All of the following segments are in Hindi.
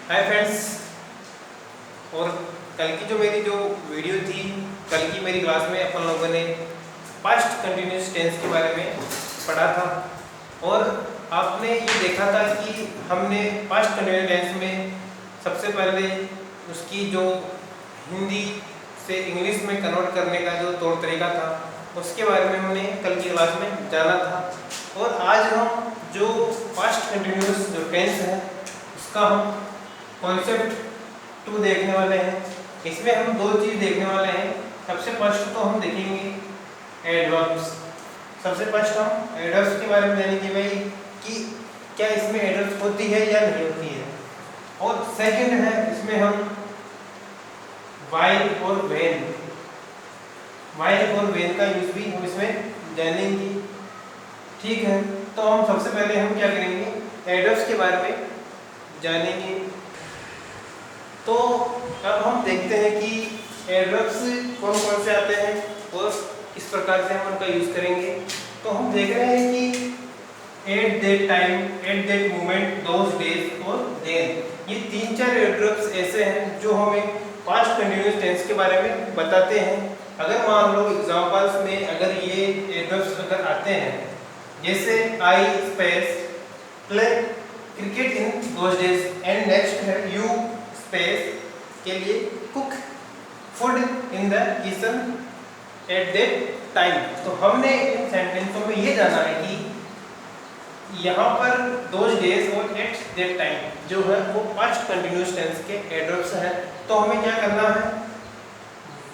Hi friends. और कल की जो वीडियो थी, कल की मेरी क्लास में अपन लोगों ने पास्ट कंटिन्यूस टेंस के बारे में पढ़ा था। और आपने ये देखा था कि हमने पास्ट कंटिन्यूस टेंस में सबसे पहले उसकी जो हिंदी से इंग्लिश में कन्वर्ट करने का जो तौर तरीका था उसके बारे में हमने कल की क्लास में जाना था। और आज हम जो पास्ट कंटिन्यूस जो टेंस है उसका हम कॉन्सेप्ट 2 देखने वाले हैं। इसमें हम दो चीज़ देखने वाले हैं। सबसे फर्स्ट तो हम देखेंगे एडवर्ब्स। सबसे फर्स्ट हम एडवर्ब्स के बारे में जानेंगे भाई कि क्या इसमें एडवर्ब्स होती है या नहीं होती है। और सेकंड है इसमें हम व्हाइल और व्हेन, व्हाइल और व्हेन का यूज भी हम इसमें जानेंगे। ठीक है, तो हम सबसे पहले हम क्या करेंगे, एडवर्ब्स के बारे में जानेंगे। तो अब हम देखते हैं कि एडवर्ब्स कौन कौन से आते हैं और किस प्रकार से हम उनका यूज करेंगे। तो हम देख रहे हैं कि eight that time, at that moment, those days और देन, ये 3-4 एडवर्ब्स ऐसे हैं जो हमें पास्ट कंटिन्यूअस टेंस के बारे में बताते हैं। अगर मान लो एग्जांपल्स में अगर ये एडवर्ब्स अगर आते हैं, जैसे I space play cricket in those days, and next है यू स्पेस के लिए cook food in the kitchen at that time. तो हमने इन सेंटेंसों में ये जाना है कि यहाँ पर दोज डेज और एट दैट टाइम जो है वो पास्ट कंटिन्यूअस टेंस के एडवर्ब्स हैं। तो हमें क्या करना है,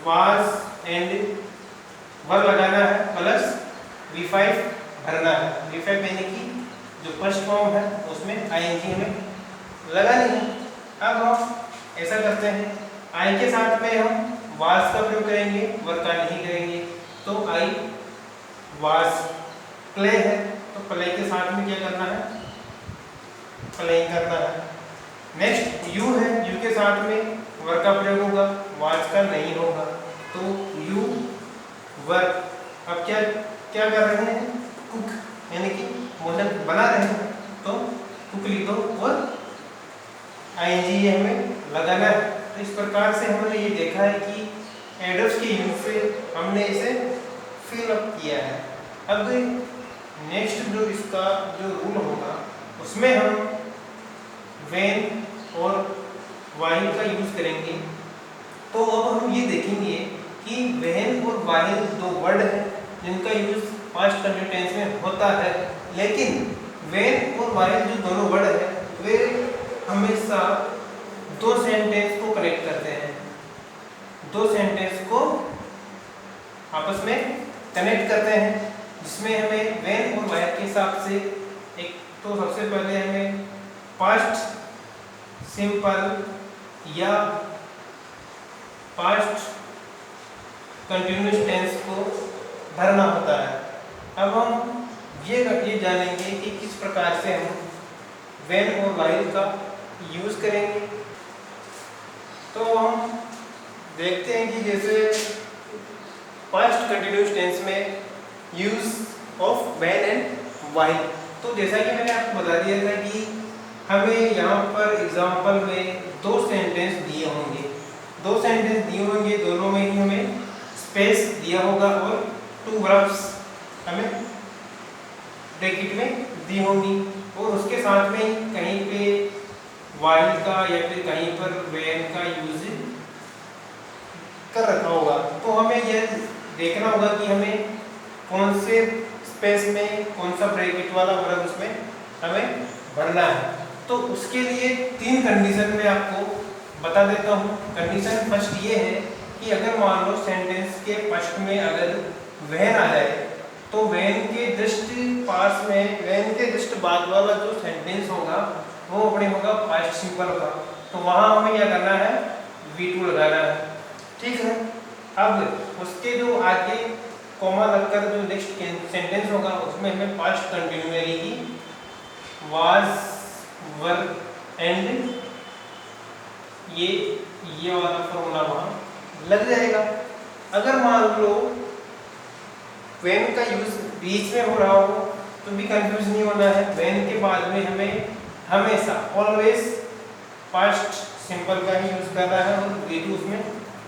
वाज एंड वर्ब लगाना है प्लस V5 भरना है। V5 यानी कि जो फर्स्ट फॉर्म है उसमें ing हमें लगानी है। अब हम ऐसा करते हैं, आई के साथ में हम वाज का प्रयोग करेंगे, वर्ब का नहीं करेंगे। तो आई वाज प्ले है, तो प्ले के साथ में क्या करना है, प्लेइंग करना है। नेक्स्ट यू है, यू के साथ में वर्ब का प्रयोग होगा, वाज का नहीं होगा। तो यू वर्ब। अब क्या क्या कर रहे हैं, कुक यानी कि भोजन बना रहे हैं, तो कुक लिख दो और ing हमें लगाना है। तो इस प्रकार से हमने ये देखा है कि एडवर्ब्स के यूज से हमने इसे फिल अप किया है। अब नेक्स्ट जो इसका जो रूल होगा उसमें हम व्हेन और व्हाइल का यूज करेंगे। तो अब हम ये देखेंगे कि व्हेन और व्हाइल दो वर्ड हैं जिनका यूज पास्ट कंटिन्यूअस टेंस में होता है, लेकिन व्हेन और व्हाइल जो दोनों वर्ड है वे हमेशा दो सेंटेंस को कनेक्ट करते हैं, दो सेंटेंस को आपस में कनेक्ट करते हैं, जिसमें हमें व्हेन और व्हाइल के हिसाब से एक तो सबसे पहले हमें पास्ट सिंपल या पास्ट कंटिन्यूअस टेंस को भरना होता है। अब हम ये जानेंगे कि किस प्रकार से हम व्हेन और व्हाइल का यूज करेंगे। तो हम देखते हैं कि जैसे पास्ट कंटिन्यूअस टेंस में use of when and while, तो जैसा कि मैंने आपको बता दिया था कि हमें यहाँ पर एग्जांपल में दो सेंटेंस दिए होंगे, दो सेंटेंस दिए होंगे, दोनों में ही हमें स्पेस दिया होगा और 2 वर्ब्स हमें ब्रैकेट में दी होंगी, और उसके साथ में कहीं पे व्हाइल का या फिर कहीं पर व्हेन का यूज कर रखा होगा। तो हमें यह देखना होगा कि हमें कौन से स्पेस में कौन सा ब्रैकेट वाला वर्ब उसमें हमें भरना है। तो उसके लिए 3 कंडीशन में आपको बता देता हूँ। कंडीशन फर्स्ट ये है कि अगर मान लो सेंटेंस के फर्स्ट में अगर व्हेन आ जाए तो व्हेन के जस्ट पास में, व्हेन के जस्ट बाद वाला जो सेंटेंस होगा वो अपने होगा पास्ट सिंपल का, तो वहां हमें क्या करना है, V2 लगाना है। ठीक है, अब उसके जो आगे कॉमा लगकर जो नेक्स्ट सेंटेंस होगा उसमें हमें past continuous he was were and ये वाला फॉर्मूला वहां लग जाएगा। अगर मान लो व्हेन का यूज बीच में हो रहा हो तो भी कंफ्यूज नहीं होना है। व्हेन के बाद में हमें हमेशा ऑलवेज पास्ट सिंपल का ही यूज कर रहा है और V2 उसमें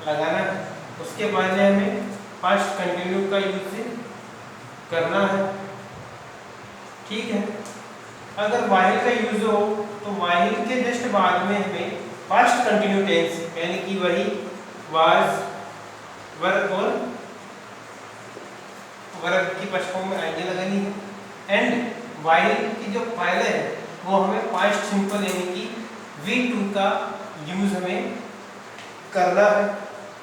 लगाना है। उसके बाद में हमें पास्ट कंटिन्यू का यूज करना है। ठीक है, अगर वाहिल का यूज हो तो वाहिल के जस्ट बाद में हमें पास्ट कंटिन्यू टेंस यानी कि वही वाज, वर और वर्ब की फर्स्ट फॉर्म में आईएनजी लगानी है। एंड वाइल की जो पहले है वो हमें पास्ट सिंपल यानी कि V2 का यूज हमें करना है।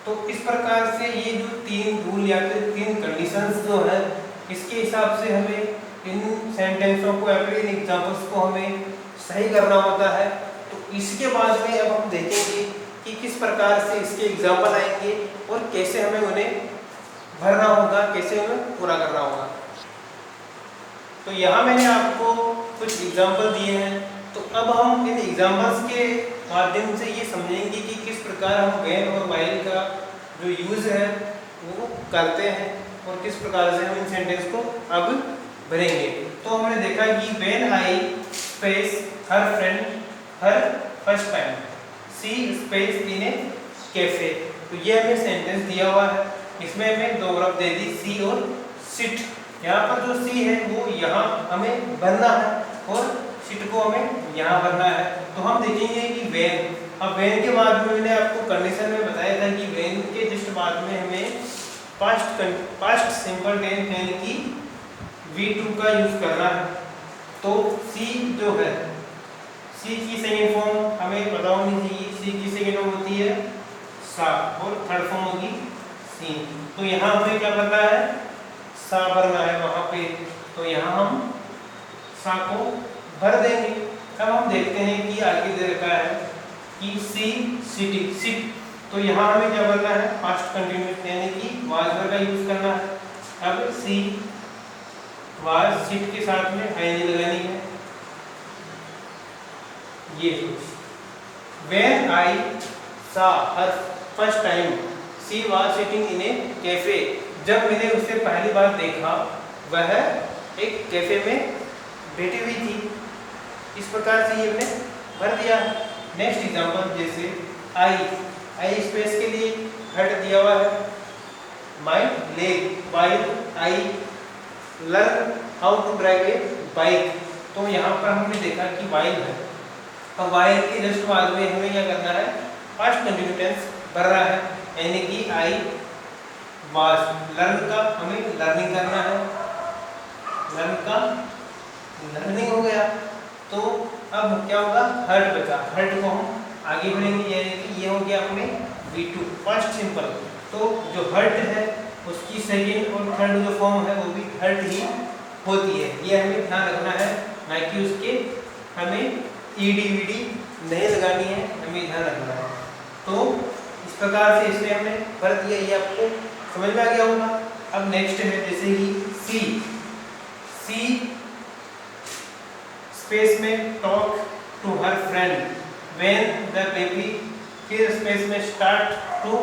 तो इस प्रकार से ये जो 3 रूल या फिर 3 कंडीशंस जो है इसके हिसाब से हमें इन सेंटेंसों को या फिर इन एग्जांपल्स को हमें सही करना होता है। तो इसके बाद में अब हम देखेंगे कि किस प्रकार से इसके एग्जाम्पल आएंगे और कैसे हमें उन्हें भरना होगा, कैसे हमें पूरा करना होगा। तो यहाँ मैंने आपको कुछ एग्जाम्पल दिए हैं। तो अब हम इन एग्जाम्पल्स के माध्यम से ये समझेंगे कि किस प्रकार हम व्हेन और व्हाइल का जो यूज़ है वो करते हैं और किस प्रकार से हम इन सेंटेंस को अब भरेंगे। तो हमने देखा कि when I space her friend her first time she space in a cafe. तो ये हमें सेंटेंस दिया हुआ है, इसमें हमें 2 वर्ब दे दी सी और सिट। यहाँ पर जो सी है वो यहाँ हमें भरना है और सिट को हमें यहाँ भरना है। तो हम देखेंगे कि व्हेन, अब व्हेन के बाद में मैंने आपको कंडीशन में बताया था कि व्हेन के जस्ट बाद में हमें पास्ट सिंपल टेंस यानी कि V2 का यूज करना है। तो सी जो है, सी की सेकेंड फॉर्म हमें पता होनी चाहिए। सी की सेकेंड फॉर्म होती है सा और थर्ड फॉर्म होगी सी। तो यहाँ हमें क्या करना है, सा भरना है वहाँ पे। तो यहाँ हम सा को भर देंगे। अब हम देखते हैं कि आगे दे रखा है कि सी सिटी सिट। तो यहाँ हमें क्या भरना है, पास्ट कंटिन्यूस यानी कि वाज वर्ब का यूज करना है। अब सी वाज सिट के साथ में आईएनजी लगानी है। ये when I saw her first time she was sitting in a cafe. जब मैंने उसे पहली बार देखा वह एक कैफे में बैठी हुई थी। इस प्रकार से ये मैंने भर दिया। नेक्स्ट एग्जांपल जैसे आई स्पेस के लिए हेड दिया हुआ है my leg while I learn how to drive a bike. तो यहाँ पर हमने देखा कि व्हाइल है, अब व्हाइल के जस्ट बाद में हमें क्या करना है, पास्ट कंटिन्यू टेंस भर रहा है यानी कि आई वाज। लर्न का हमें लर्निंग करना है, लर्न का लर्निंग हो गया। तो अब क्या होगा, हर्ट बचा। हर्ट को हम आगे बढ़ेंगे यानी कि ये हो गया अपने V2 फर्स्ट सिंपल। तो जो हर्ट है उसकी सेकेंड और थर्ड जो फॉर्म है वो भी हर्ट ही होती है। ये हमें ध्यान रखना है, ना कि उसके हमें ED नहीं लगानी है, हमें ध्यान रखना है। तो इस प्रकार से इसमें हमने भर दिया, ये आपको समझ में आ गया होगा। अब नेक्स्ट है जैसे कि सी स्पेस में talk to her friend when the baby, फिर स्पेस में स्टार्ट टू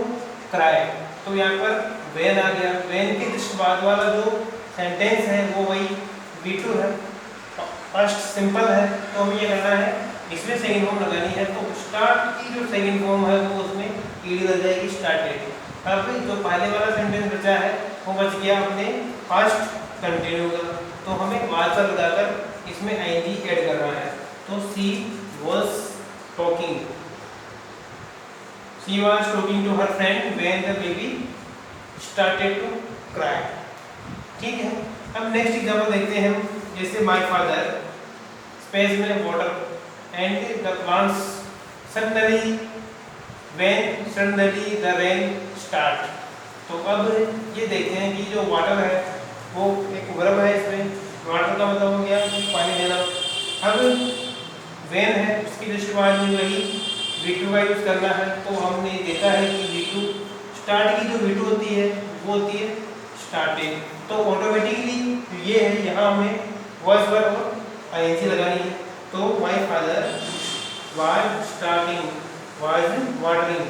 क्राई। तो यहाँ पर व्हेन आ गया। व्हेन के जस्ट बाद वाला जो सेंटेंस है वो वही V2 है, फर्स्ट सिंपल है। तो हमें ये करना है, इसमें सेकेंड फॉर्म लगानी है। तो स्टार्ट की जो सेकेंड फॉर्म है वो उसमें ईडी लग जाएगी, स्टार्टेड। अब जो पहले वाला सेंटेंस बचा है वो बच गया अपने पास्ट कंटिन्यू का। तो हमें वाज लगाकर इसमें आईएनजी ऐड करना है। तो she was talking to her friend when the baby started to cry. ठीक है, अब नेक्स्ट एग्जांपल देखते हैं हम। जैसे माय फादर स्पेस में water and the plants suddenly the rain start. तो अब ये देखते हैं कि जो वाटर है वो एक वर्ब है। इसमें वाटर का मतलब हो गया पानी देना। अब वेन है, उसकी जस्ट बाद में वही V2 का यूज करना है। तो हमने देखा है कि V2 स्टार्ट की जो V2 होती है वो होती है स्टार्टिंग। तो ऑटोमेटिकली ये है, यहाँ हमें वॉइस वर्ब और आईएनजी लगानी है। तो my father was watering,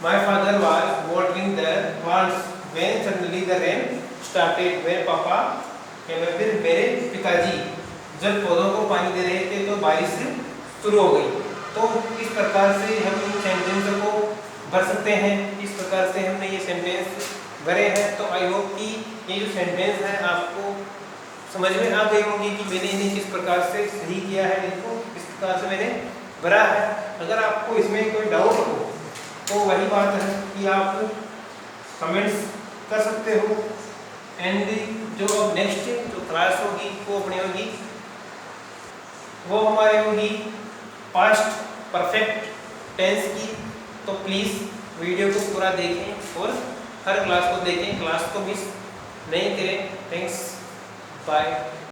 my father was watering the plants when suddenly the rain started. मेरे पापा या फिर मेरे पिताजी जब पौधों को पानी दे रहे थे तो बारिश शुरू हो गई। तो इस प्रकार से हम इन सेंटेंसों को भर सकते हैं। इस प्रकार से हमने ये सेंटेंस भरे हैं। तो आई होप कि ये जो सेंटेंस है आपको समझ में आ गई होंगी कि मैंने इन्हें किस प्रकार से सही किया है, इनको किस प्रकार से मैंने भरा है। अगर आपको इसमें कोई डाउट हो तो वही बात है कि आप कमेंट्स कर सकते हो। एंड जो अब नेक्स्ट जो क्लास होगी वो अपनी होगी, वो हमारी होगी पास्ट परफेक्ट टेंस की। तो प्लीज़ वीडियो को पूरा देखें और हर क्लास को देखें, क्लास को मिस नहीं करें। Thanks, bye.